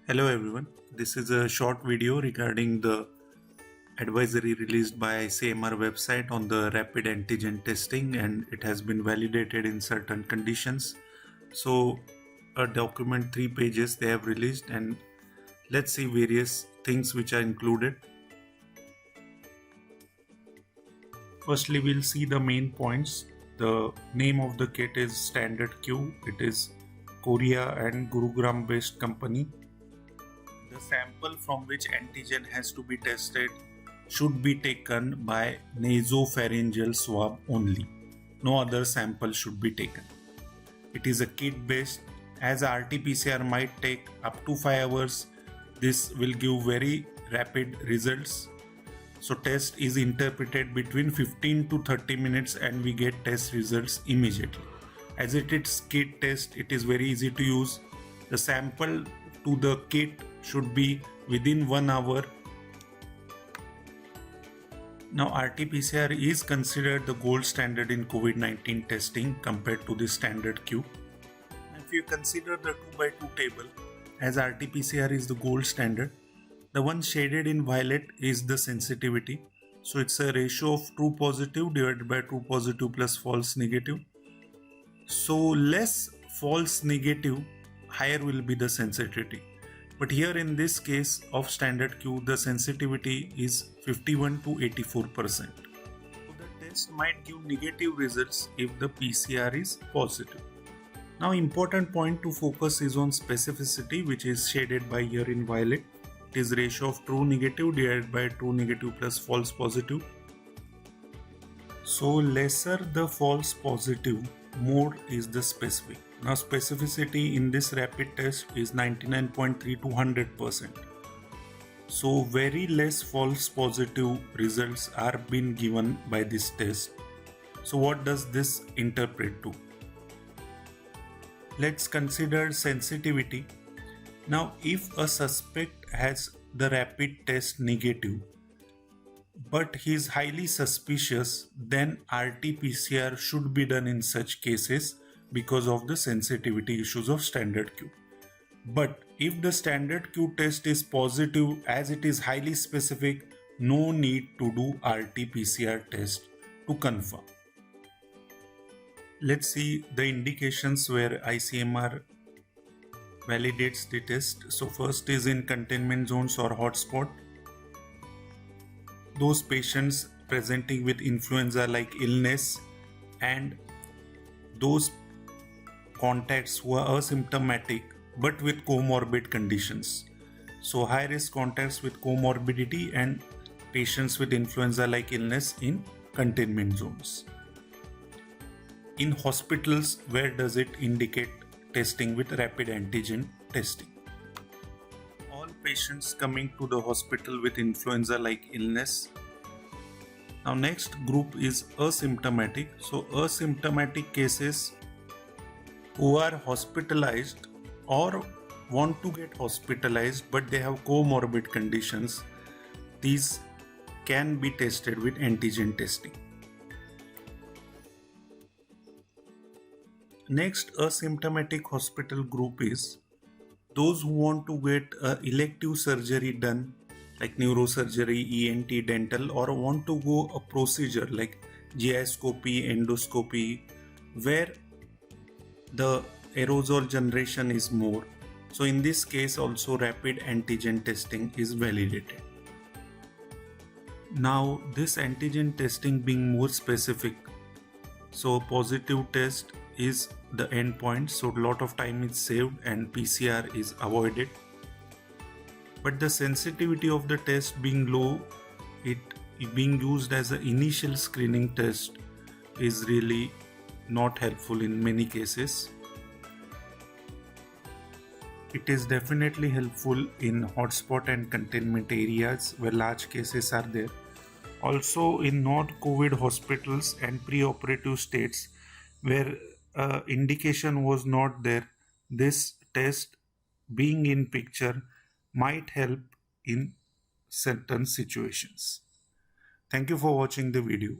Hello everyone, this is a short video regarding the advisory released by ICMR website on the rapid antigen testing, and it has been validated in certain conditions. So a document 3 pages they have released, and let's see various things which are included. Firstly, we'll see the main points. The name of the kit is Standard Q. It is Korea and Gurugram based company. The sample from which antigen has to be tested should be taken by nasopharyngeal swab only. No other sample should be taken. It is a kit based. As RT-PCR might take up to 5 hours, this will give very rapid results. So test is interpreted between 15 to 30 minutes and we get test results immediately. As it is kit test, it is very easy to use. The sample to the kit should be within 1 hour. Now RT-PCR is considered the gold standard in COVID-19 testing compared to the standard Q. If you consider the 2x2 table, as RT-PCR is the gold standard, the one shaded in violet is the sensitivity. So it's a ratio of true positive divided by true positive plus false negative. So less false negative, higher will be the sensitivity. But here in this case of standard Q, the sensitivity is 51 to 84%. So the test might give negative results if the PCR is positive. Now important point to focus is on specificity, which is shaded by here in violet. It is ratio of true negative divided by true negative plus false positive. So lesser the false positive, more is the specific. Now specificity in this rapid test is 99.3 to 100%. So very less false positive results are being given by this test. So what does this interpret to? Let's consider sensitivity. Now if a suspect has the rapid test negative but he is highly suspicious, then RT-PCR should be done in such cases because of the sensitivity issues of standard Q. But if the standard Q test is positive, as it is highly specific, no need to do RT-PCR test to confirm. Let's see the indications where ICMR validates the test. So first is in containment zones or hotspot. Those patients presenting with influenza-like illness and those contacts who are asymptomatic but with comorbid conditions. So high-risk contacts with comorbidity and patients with influenza-like illness in containment zones. In hospitals, where does it indicate testing with rapid antigen testing? All patients coming to the hospital with influenza-like illness. Now next group is asymptomatic. So asymptomatic cases who are hospitalized or want to get hospitalized but they have comorbid conditions, these can be tested with antigen testing. Next asymptomatic hospital group is those who want to get elective surgery done like neurosurgery, ENT, dental, or want to go a procedure like gyroscopy, endoscopy, where the aerosol generation is more. So in this case also rapid antigen testing is validated. Now this antigen testing being more specific, so positive test is the endpoint, so a lot of time is saved and PCR is avoided. But the sensitivity of the test being low, it being used as an initial screening test is really not helpful in many cases. It is definitely helpful in hotspot and containment areas where large cases are there. Also in non-COVID hospitals and pre-operative states where indication was not there, this test being in picture might help in certain situations. Thank you for watching the video.